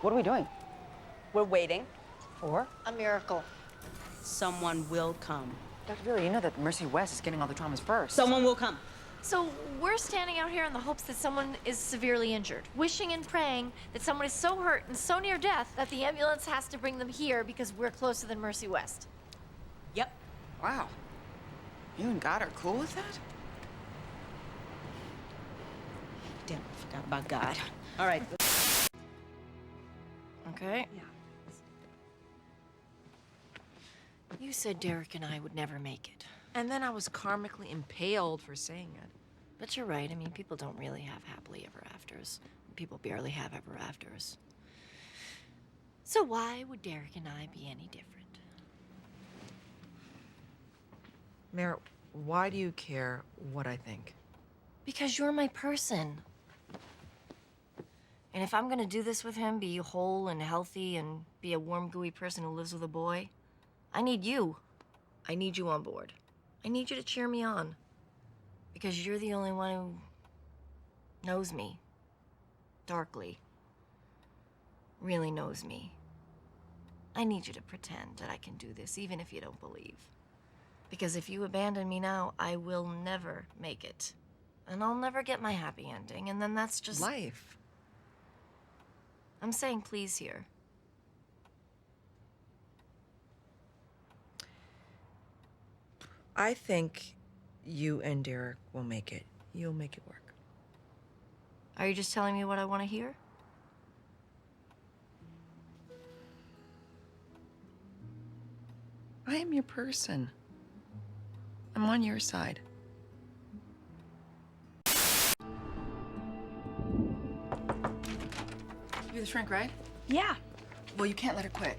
What are we doing? We're waiting. For? A miracle. Someone will come. Dr. Veely, you know that Mercy West is getting all the traumas first. Someone will come. So we're standing out here in the hopes that someone is severely injured, wishing and praying that someone is so hurt and so near death that the ambulance has to bring them here because we're closer than Mercy West. Yep. Wow. You and God are cool with that? Damn, I forgot about God. All right. Okay. Yeah. You said Derek and I would never make it. And then I was karmically impaled for saying it. But you're right. I mean, people don't really have happily ever afters. People barely have ever afters. So why would Derek and I be any different? Mare, why do you care what I think? Because you're my person. And if I'm gonna do this with him, be whole and healthy and be a warm, gooey person who lives with a boy, I need you. I need you on board. I need you to cheer me on. Because you're the only one who knows me. Darkly. Really knows me. I need you to pretend that I can do this, even if you don't believe. Because if you abandon me now, I will never make it. And I'll never get my happy ending, and then that's just... Life. I'm saying please here. I think you and Derek will make it. You'll make it work. Are you just telling me what I want to hear? I am your person. I'm on your side. You're the shrink, right? Yeah. Well, you can't let her quit.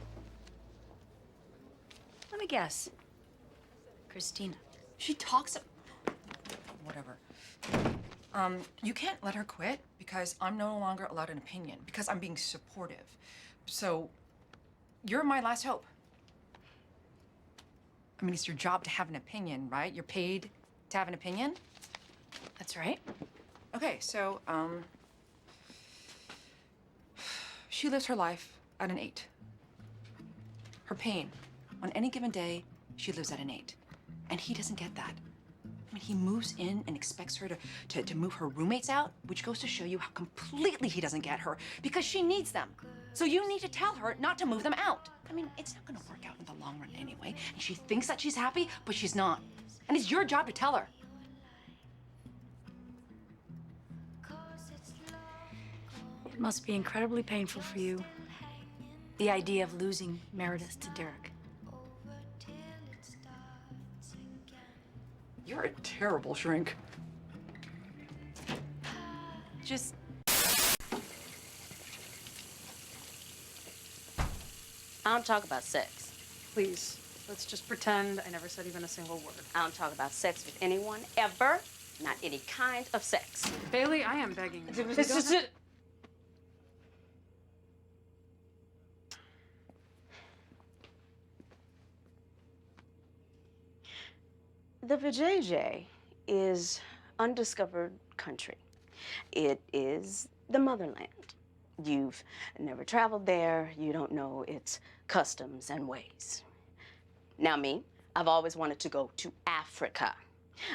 Let me guess. Christina. She talks... Whatever. You can't let her quit because I'm no longer allowed an opinion, because I'm being supportive. So, you're my last hope. I mean, it's your job to have an opinion, right? You're paid to have an opinion? That's right. Okay, so, she lives her life at an 8. Her pain, on any given day, she lives at an 8. And he doesn't get that. I mean, he moves in and expects her to move her roommates out, which goes to show you how completely he doesn't get her, because she needs them. So you need to tell her not to move them out. I mean, it's not gonna work out in the long run anyway, and she thinks that she's happy, but she's not. And it's your job to tell her. It must be incredibly painful for you. The idea of losing Meredith to Derek. You're a terrible shrink. Just... I don't talk about sex. Please, let's just pretend I never said even a single word. I don't talk about sex with anyone ever. Not any kind of sex. Bailey, I am begging you. It's just... The Vijay is undiscovered country. It is the motherland. You've never traveled there. You don't know its customs and ways. Now me, I've always wanted to go to Africa.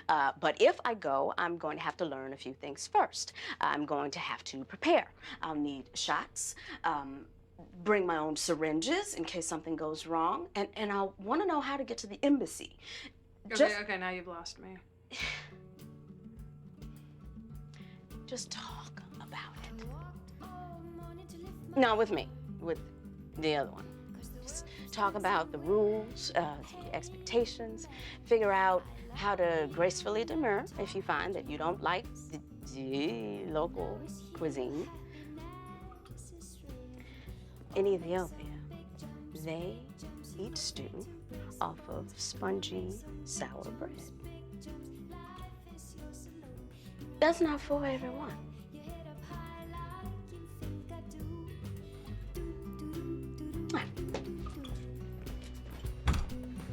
But if I go, I'm going to have to learn a few things first. I'm going to have to prepare. I'll need shots, bring my own syringes in case something goes wrong, and I'll want to know how to get to the embassy. Okay, now you've lost me. Just talk about it. Not with me, with the other one. Just talk about the rules, the expectations, figure out how to gracefully demur if you find that you don't like the local cuisine. In Ethiopia, they eat stew off of spongy, sour bread. That's not for everyone.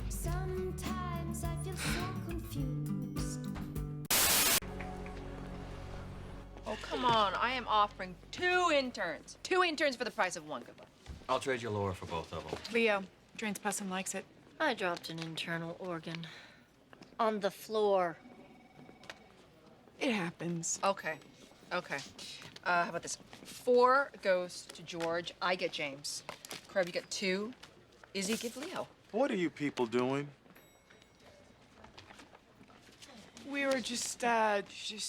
Sometimes I feel so confused. Oh, come on. I am offering 2 interns. 2 interns for the price of 1. Good luck. I'll trade you Laura for both of them. Leo, Drain's person likes it. I dropped an internal organ on the floor. It happens. Okay. Okay. How about this? 4 goes to George. I get James. Crab, you get 2. Izzy, give Leo. What are you people doing? We were just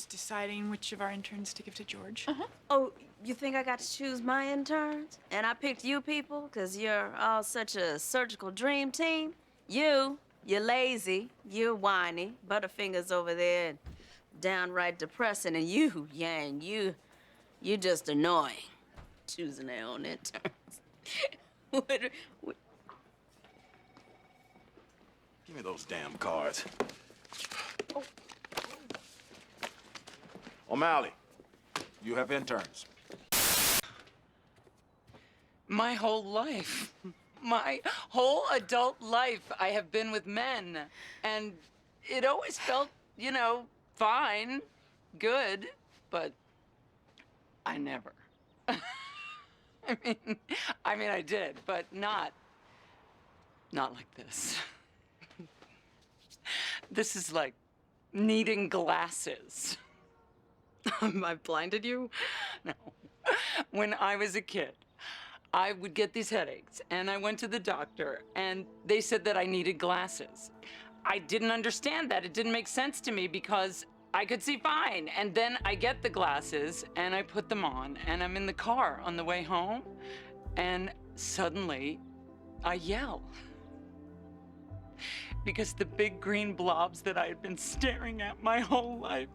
deciding which of our interns to give to George. Oh, you think I got to choose my interns? And I picked you people because you're all such a surgical dream team? You're lazy, you're whiny, Butterfingers over there, downright depressing, and you, Yang, you just annoying. Choosing their own interns. Give me those damn cards. O'Malley, you have interns. My whole life, my whole adult life, I have been with men. And it always felt, you know, fine, good, but I never. I mean, I did, but not like this. This is like needing glasses. I blinded you? No. When I was a kid, I would get these headaches, and I went to the doctor, and they said that I needed glasses. I didn't understand that. It didn't make sense to me because I could see fine. And then I get the glasses, and I put them on, and I'm in the car on the way home, and suddenly I yell. Because the big green blobs that I had been staring at my whole life,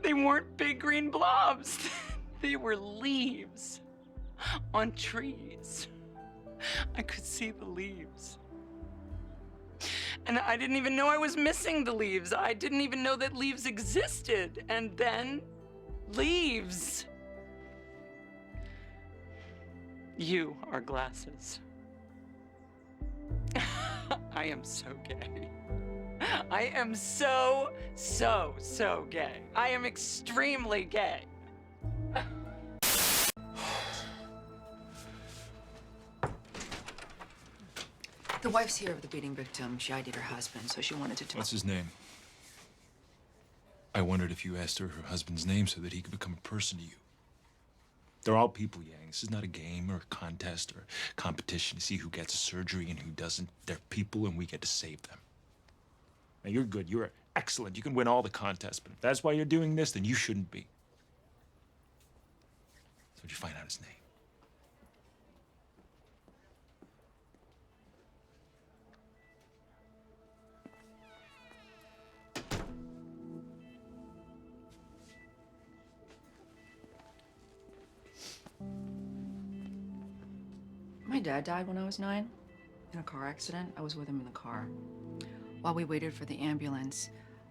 they weren't big green blobs. They were leaves on trees. I could see the leaves. And I didn't even know I was missing the leaves. I didn't even know that leaves existed. And then, leaves. You are glasses. I am so gay. I am so gay. I am extremely gay. The wife's here of the beating victim. She ID'd her husband, so she wanted to talk. What's his name? I wondered if you asked her husband's name so that he could become a person to you. They're all people, Yang. This is not a game or a contest or a competition to see who gets a surgery and who doesn't. They're people, and we get to save them. Now, you're good. You're excellent. You can win all the contests, but if that's why you're doing this, then you shouldn't be. So did you find out his name? My dad died when I was 9 in a car accident. I was with him in the car. While we waited for the ambulance,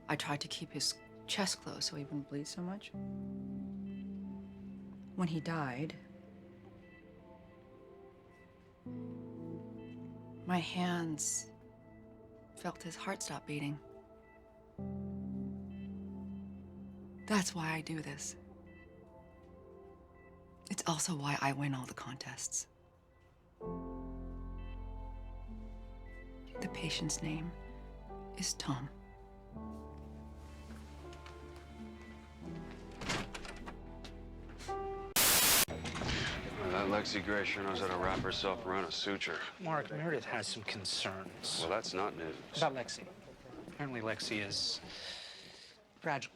I tried to keep his chest closed so he wouldn't bleed so much. When he died, my hands felt his heart stop beating. That's why I do this. It's also why I win all the contests. The patient's name is Tom. That Lexi Gray sure knows how to wrap herself around a suture. Mark, Meredith has some concerns. Well, that's not news. About Lexi. Apparently Lexi is fragile.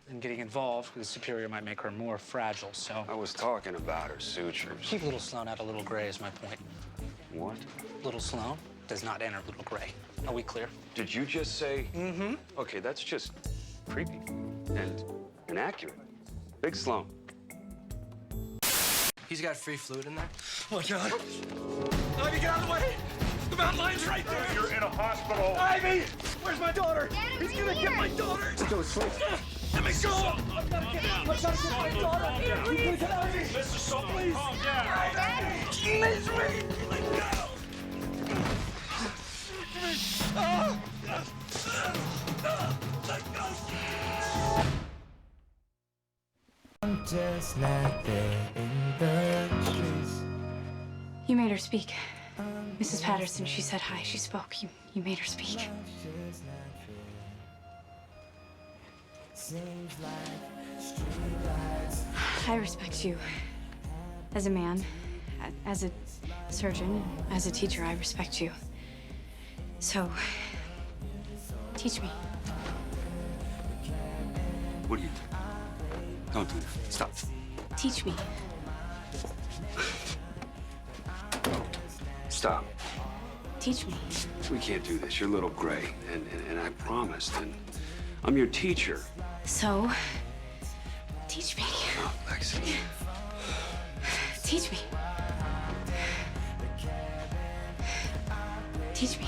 And getting involved with a superior might make her more fragile, so... I was talking about her sutures. Keep Little Sloan out of Little Gray is my point. What? Little Sloan does not enter Little Gray. Are we clear? Did you just say... Mm-hmm. Okay, that's just creepy and inaccurate. Big Sloan. He's got free fluid in there? Oh, my God. Ivy, get out of the way! The mountain lion's right there! You're in a hospital. Ivy! Where's my daughter? He's gonna get my daughter! Go sleep. Let me go! I've gotta get out! I've gotta get my daughter! Please, get out of here! Mr. Salt, please! Calm down! Daddy! Please, wait! Let go! Let go! I'm just not there in the streets. You made her speak. Mrs. Patterson, she said hi. She spoke. You made her speak. I respect you. As a man, as a surgeon, as a teacher, I respect you. So, teach me. What do you do? Don't do that. Stop. Teach me. Stop. Teach me. We can't do this. You're little Gray, and I promised, and I'm your teacher. So, teach me. Oh, Lexi. Teach me. Teach me.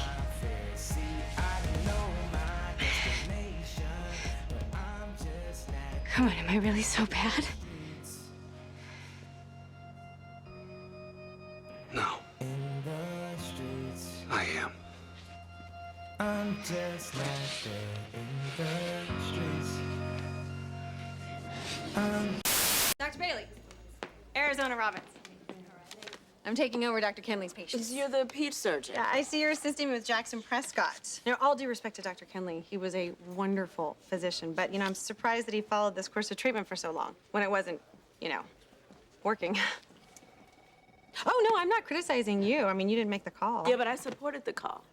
Come on, am I really so bad? No. I am. I'm just not there in the streets. Dr. Bailey, Arizona Robbins. I'm taking over Dr. Kenley's patient. You're the peds surgeon. Yeah, I see you're assisting me with Jackson Prescott. Now, all due respect to Dr. Kenley, he was a wonderful physician, but, I'm surprised that he followed this course of treatment for so long when it wasn't, working. Oh, no, I'm not criticizing you. I mean, you didn't make the call. Yeah, but I supported the call.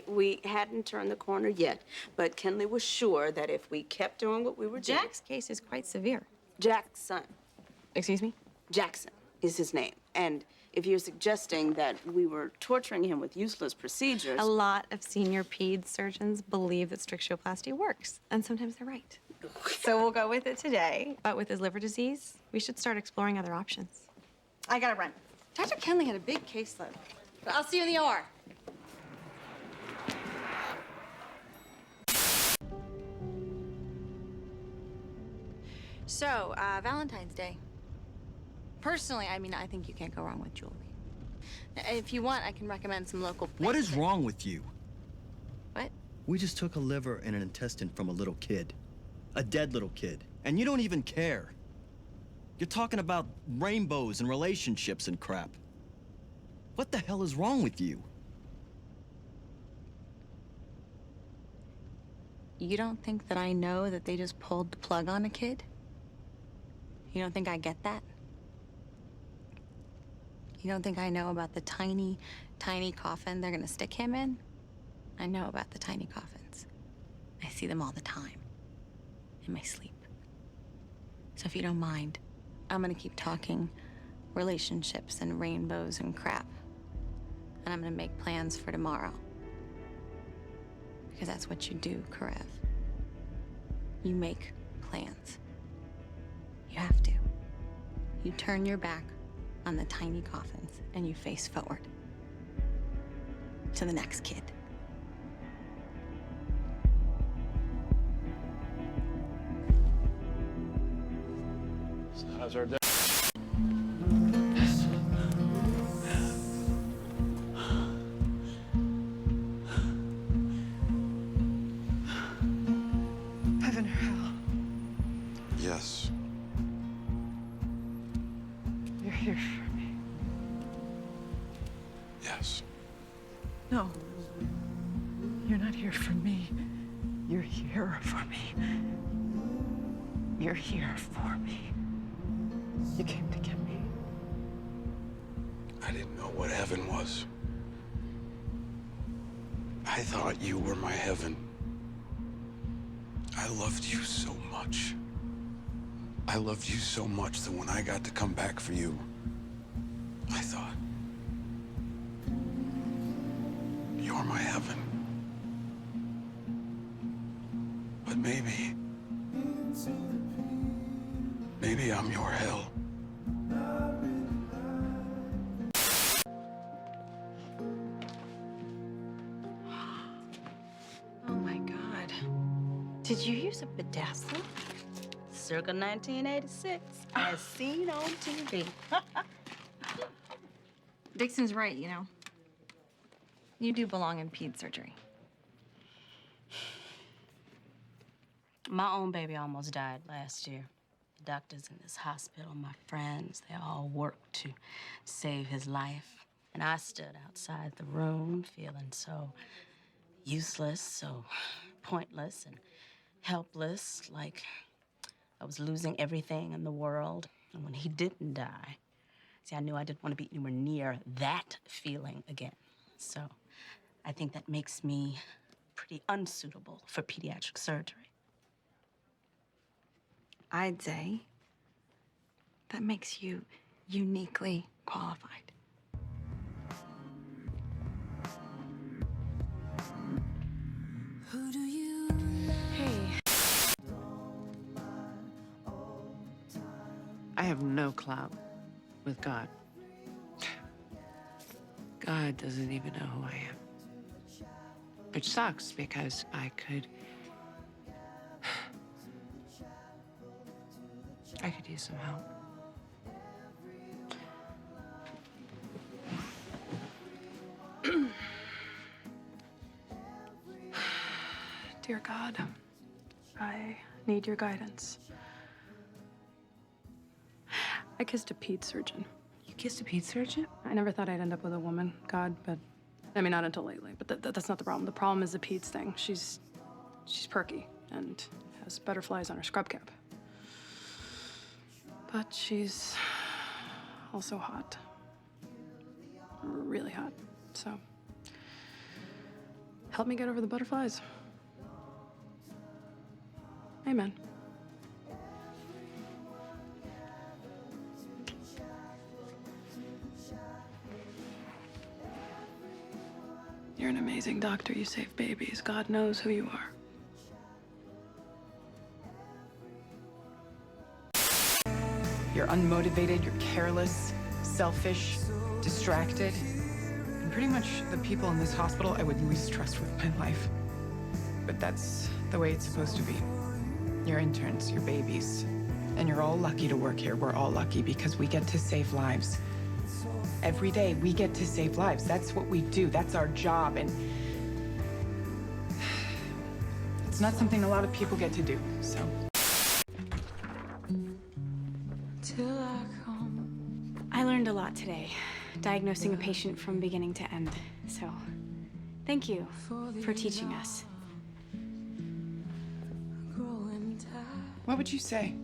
We hadn't turned the corner yet, but Kenley was sure that if we kept doing what we were doing... Jack's case is quite severe. Jackson. Excuse me? Jackson is his name. And if you're suggesting that we were torturing him with useless procedures... A lot of senior peds surgeons believe that strictureplasty works, and sometimes they're right. So we'll go with it today. But with his liver disease, we should start exploring other options. I gotta run. Dr. Kenley had a big caseload. But I'll see you in the OR. So, Valentine's Day. Personally, I think you can't go wrong with jewelry. If you want, I can recommend some local places. What is wrong with you? What? We just took a liver and an intestine from a little kid. A dead little kid. And you don't even care. You're talking about rainbows and relationships and crap. What the hell is wrong with you? You don't think that I know that they just pulled the plug on a kid? You don't think I get that? You don't think I know about the tiny, tiny coffin they're gonna stick him in? I know about the tiny coffins. I see them all the time. In my sleep. So if you don't mind, I'm gonna keep talking relationships and rainbows and crap. And I'm gonna make plans for tomorrow. Because that's what you do, Karev. You make plans. You have to. You turn your back on the tiny coffins and you face forward to the next kid. How's our day? Heaven or hell? Yes. You're here for me. Yes. No. You're not here for me. You're here for me. You're here for me. You came to get me. I didn't know what heaven was. I thought you were my heaven. I loved you so much. I loved you so much that when I got to come back for you, I thought, you're my heaven. But maybe I'm your hell. Oh my God. Did you use a bedazzler? Circa 1986, as seen on TV. Dixon's right, You do belong in ped surgery. My own baby almost died last year. The doctors in this hospital, my friends, they all worked to save his life. And I stood outside the room feeling so useless, so pointless and helpless, like I was losing everything in the world. And when he didn't die, see, I knew I didn't want to be anywhere near that feeling again. So I think that makes me pretty unsuitable for pediatric surgery. I'd say that makes you uniquely qualified. Who do you Hey. I have no clout with God. God doesn't even know who I am. Which sucks because I could use some help. Dear God, I need your guidance. I kissed a peds surgeon. You kissed a peds surgeon? I never thought I'd end up with a woman, God, but I mean, not until lately. But that's not the problem. The problem is the peds thing. She's perky and has butterflies on her scrub cap. But she's also hot. Really hot. So help me get over the butterflies. Amen. You're an amazing doctor. You save babies. God knows who you are. You're unmotivated, you're careless, selfish, distracted. And pretty much the people in this hospital I would least trust with my life. But that's the way it's supposed to be. You're interns, you're babies. And you're all lucky to work here. We're all lucky because we get to save lives. Every day, we get to save lives. That's what we do. That's our job. And it's not something a lot of people get to do, so. I learned a lot today, diagnosing a patient from beginning to end. So, thank you for teaching us. What would you say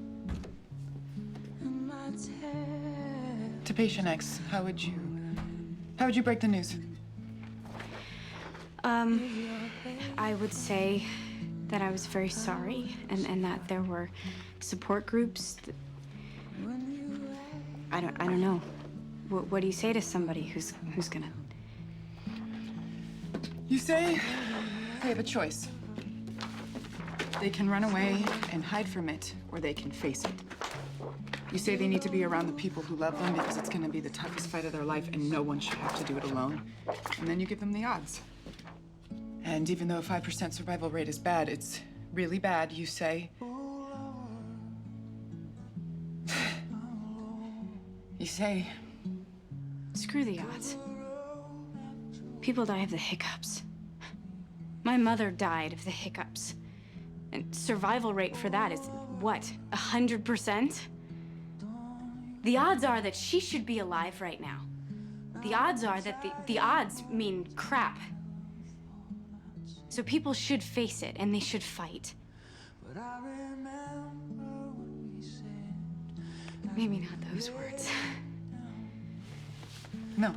to patient X? How would you break the news? I would say that I was very sorry and that there were support groups. I don't know. What do you say to somebody who's gonna? You say they have a choice. They can run away and hide from it, or they can face it. You say they need to be around the people who love them because it's gonna be the toughest fight of their life and no one should have to do it alone. And then you give them the odds. And even though a 5% survival rate is bad, it's really bad, you say. You say, Screw the odds. People die of the hiccups. My mother died of the hiccups. And survival rate for that is, what, 100%? The odds are that she should be alive right now. The odds are that the odds mean crap. So people should face it, and they should fight. Maybe not those words. no.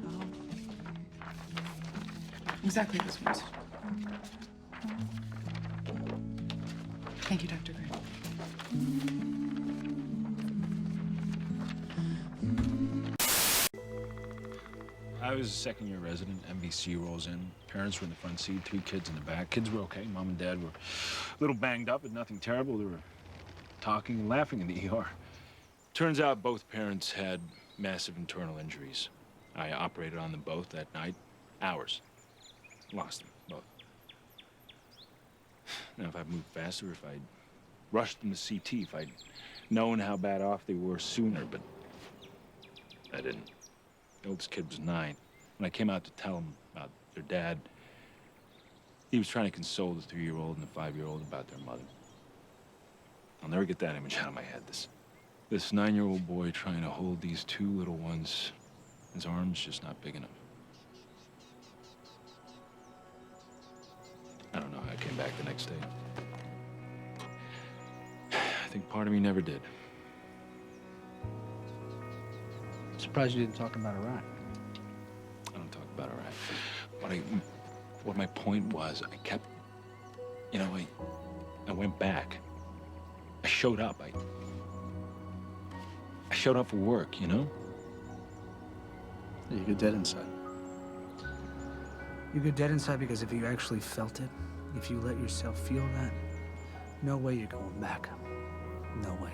Exactly those words. Thank you, Dr. Gray. I was a second-year resident. MVC rolls in. Parents were in the front seat, 3 kids in the back. Kids were okay. Mom and Dad were a little banged up, but nothing terrible. They were talking and laughing in the ER. Turns out both parents had massive internal injuries. I operated on them both that night. Hours. Lost them, both. Now, if I'd moved faster, if I'd rushed them to CT, if I'd known how bad off they were sooner, but I didn't. The oldest kid was 9. When I came out to tell them about their dad, he was trying to console the 3-year-old and the 5-year-old about their mother. I'll never get that image out of my head. This This 9-year-old boy trying to hold these 2 little ones, his arm's just not big enough. I don't know how I came back the next day. I think part of me never did. Surprised you didn't talk about Iraq. I don't talk about Iraq. What my point was, I kept, you know, I went back. I showed up. I showed up for work, you know? You get dead inside. You get dead inside because if you actually felt it, if you let yourself feel that, no way you're going back. No way.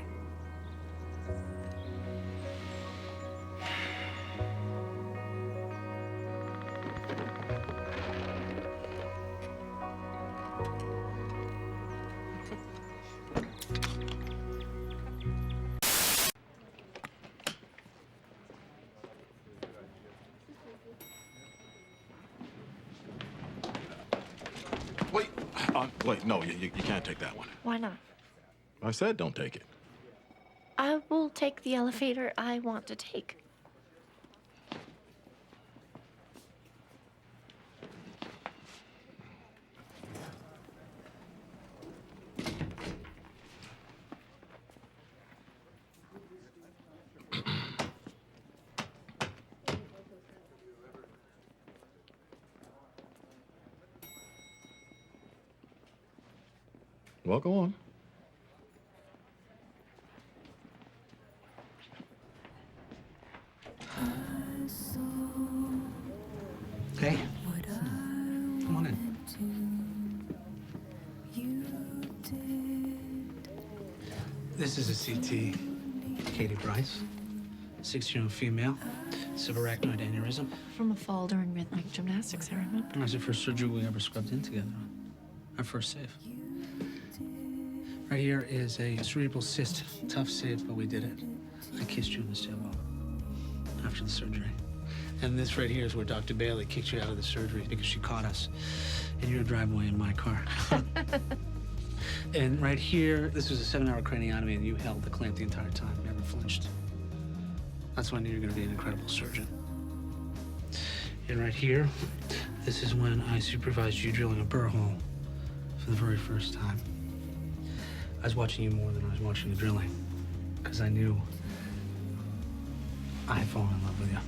Wait, no, you can't take that one. Why not? I said don't take it. I will take the elevator I want to take. Well, go on. Hey, come on in. This is a CT. Katie Bryce, 6-year-old female, subarachnoid aneurysm. From a fall during rhythmic gymnastics, I remember. That was the first surgery we ever scrubbed in together. Our first save. Right here is a cerebral cyst. Tough save, but we did it. I kissed you in the stairwell after the surgery. And this right here is where Dr. Bailey kicked you out of the surgery because she caught us in your driveway in my car. And right here, this was a 7-hour craniotomy, and you held the clamp the entire time, never flinched. That's when I knew you were going to be an incredible surgeon. And right here, this is when I supervised you drilling a burr hole for the very first time. I was watching you more than I was watching the drilling, because I knew I had fallen in love with you.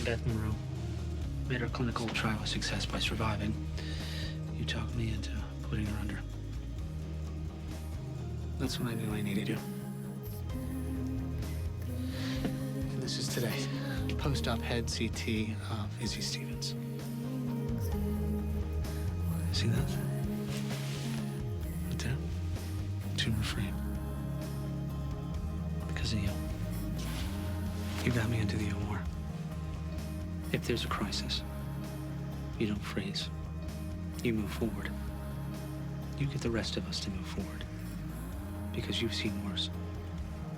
Beth Monroe made her clinical trial a success by surviving. You talked me into putting her under. That's when I knew I needed you. And this is today. Post-op head CT of Izzy Stevens. See that? Right there? Tumor free. Because of you. You got me into the OR. If there's a crisis, you don't freeze. You move forward. You get the rest of us to move forward. Because you've seen worse.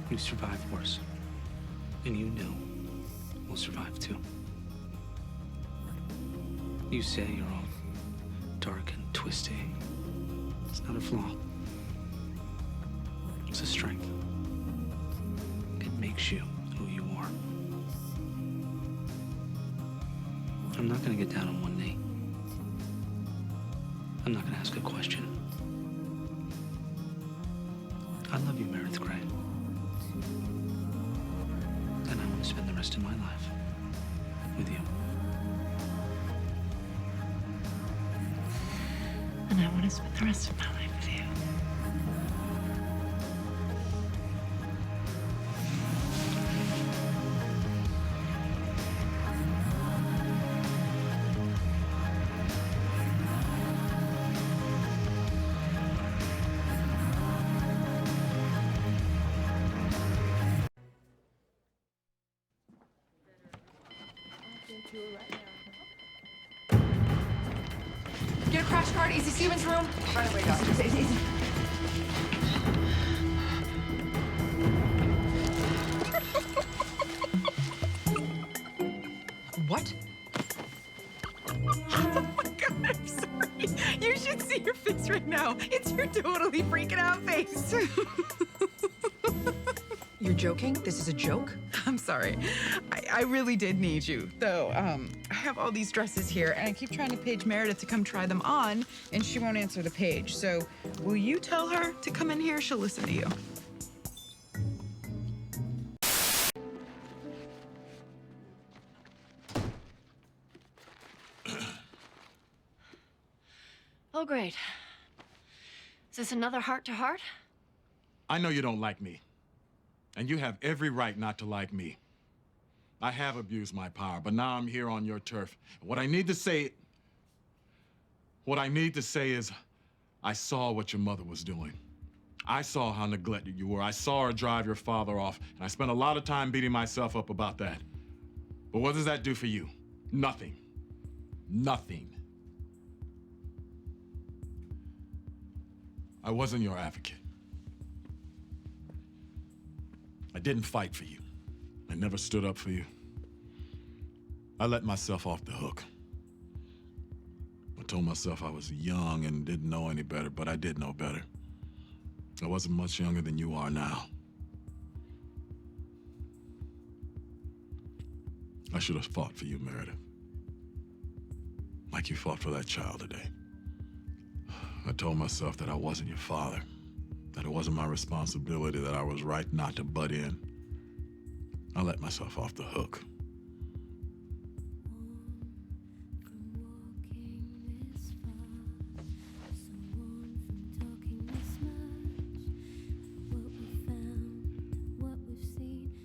You've survived worse. And you know we'll survive too. You say you're all dark and twisty. It's not a flaw. It's a strength. It makes you who you are. I'm not gonna get down on one knee. I'm not gonna ask a question. I love you, Meredith Grey. And I want to spend the rest of my life with you. And I want to spend the rest of my life with you. Get a crash cart, Izzy Stevens' room. Right away, doctor. Izzy. What? Oh my God, I'm sorry. You should see your face right now. it's your totally freaking out face. You're joking? This is a joke? I'm sorry. I really did need you, though. I have all these dresses here, and I keep trying to page Meredith to come try them on, and she won't answer the page. So will you tell her to come in here? She'll listen to you. Oh, great. Is this another heart-to-heart? I know you don't like me. And you have every right not to like me. I have abused my power, but now I'm here on your turf. What I need to say is, I saw what your mother was doing. I saw how neglected you were. I saw her drive your father off, and I spent a lot of time beating myself up about that. But what does that do for you? Nothing. Nothing. I wasn't your advocate. I didn't fight for you. I never stood up for you. I let myself off the hook. I told myself I was young and didn't know any better, but I did know better. I wasn't much younger than you are now. I should have fought for you, Meredith. Like you fought for that child today. I told myself that I wasn't your father, that it wasn't my responsibility, that I was right not to butt in. I let myself off the hook.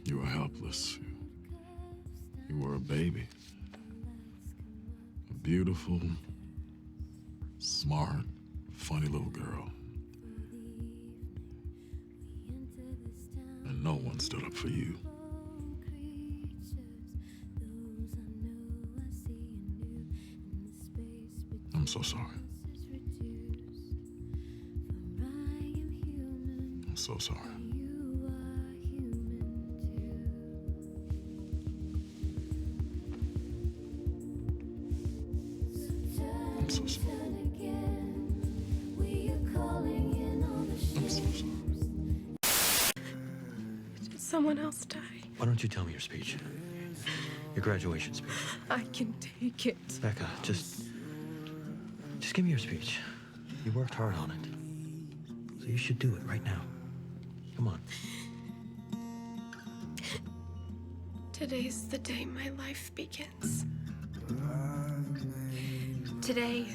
You were helpless. You were a baby. A beautiful, smart, funny little girl. And no one stood up for you. I'm so sorry. I'm so sorry. I'm so sorry. I'm so sorry. Did someone else die? Why don't you tell me your speech? Your graduation speech. I can take it. Becca, just give me your speech. You worked hard on it. So you should do it right now. Come on. Today's the day my life begins. Today,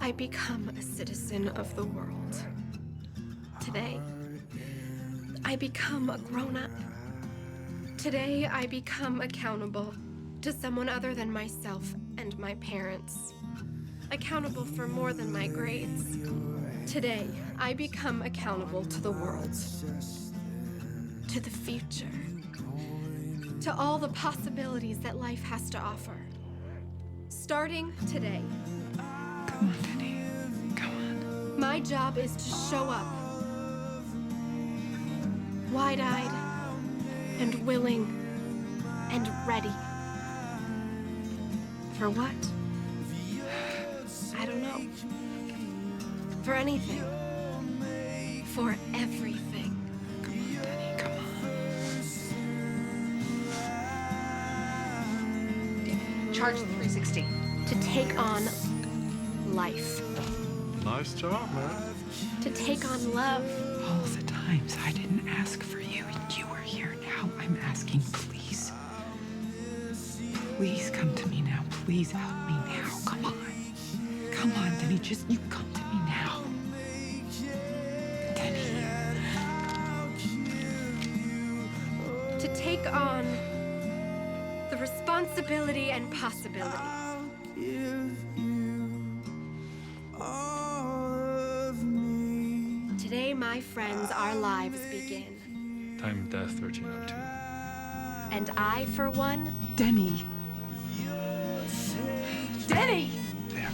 I become a citizen of the world. Today, I become a grown-up. Today, I become accountable to someone other than myself and my parents. Accountable for more than my grades. Today, I become accountable to the world. To the future. To all the possibilities that life has to offer. Starting today. Come on, Denny. Come on. My job is to show up. Wide-eyed and willing and ready. For what? I don't know. For anything. For everything. Come on, Denny. Come on. Charge the 360. To take on life. Nice job, man. To take on love. All the times I didn't ask for you and you were here. Now I'm asking, please. Please come to me now. Please help me now. Come on. Come on, Denny. Just you come to me now. Denny. To take on the responsibility and possibility. Today, my friends, our lives begin. Time of death, 1302. And I, for one... Denny. Denny! There.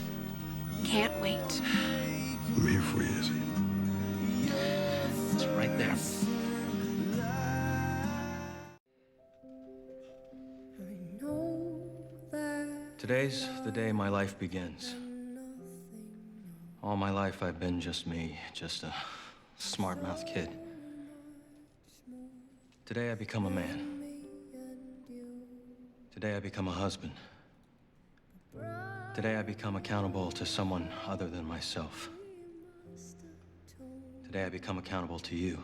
Can't wait. I'm here for you, Izzy. It's right there. Today's the day my life begins. All my life, I've been just me, just a smart-mouthed kid. Today, I become a man. Today, I become a husband. Today, I become accountable to someone other than myself. Today, I become accountable to you,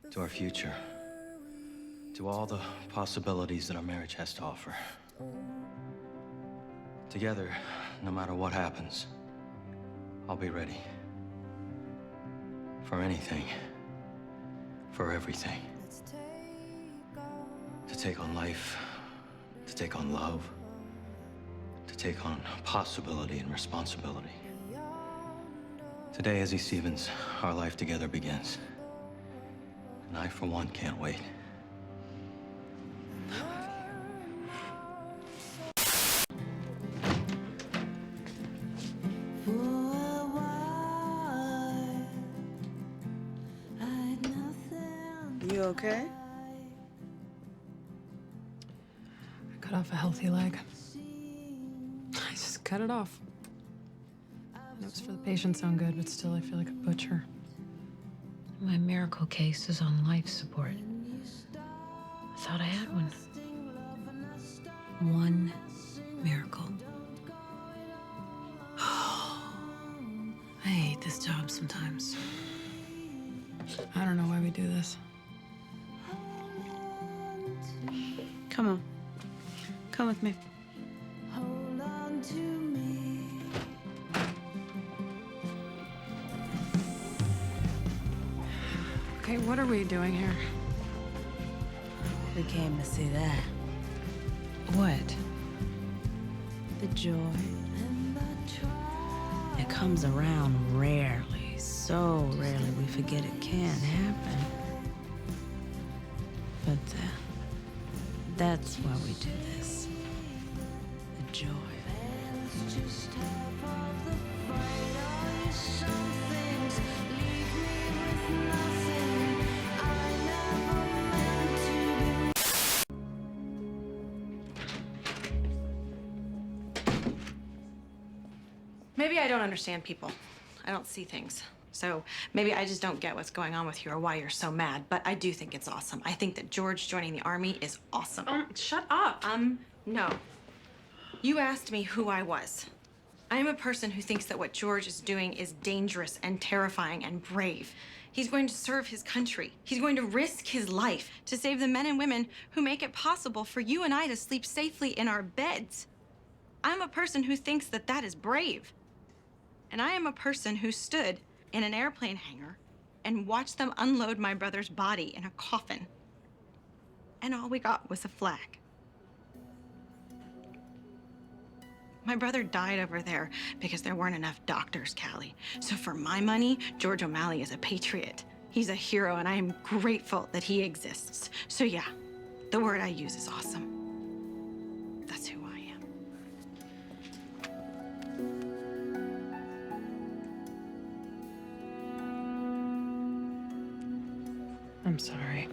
to our future, to all the possibilities that our marriage has to offer. Together, no matter what happens, I'll be ready. For anything. For everything. To take on life, to take on love, to take on possibility and responsibility. Today, Izzy Stevens, our life together begins. And I, for one, can't wait. You okay? I cut off a healthy leg. I just cut it off. It was for the patient's own good, but still, I feel like a butcher. My miracle case is on life support. I thought I had one. One miracle. I hate this job sometimes. I don't know why we do this. Come on. Come with me. Okay, what are we doing here? We came to see that. What? The joy. It comes around rarely. So rarely we forget it can happen. But that's why we do this. The joy. Maybe I don't understand people. I don't see things. So maybe I just don't get what's going on with you or why you're so mad, but I do think it's awesome. I think that George joining the army is awesome. Shut up. No. You asked me who I was. I am a person who thinks that what George is doing is dangerous and terrifying and brave. He's going to serve his country. He's going to risk his life to save the men and women who make it possible for you and I to sleep safely in our beds. I'm a person who thinks that that is brave. And I am a person who stood in an airplane hangar and watched them unload my brother's body in a coffin. And all we got was a flag. My brother died over there because there weren't enough doctors, Callie. So for my money, George O'Malley is a patriot. He's a hero, and I am grateful that he exists. So yeah, the word I use is awesome. That's who I am. I'm sorry.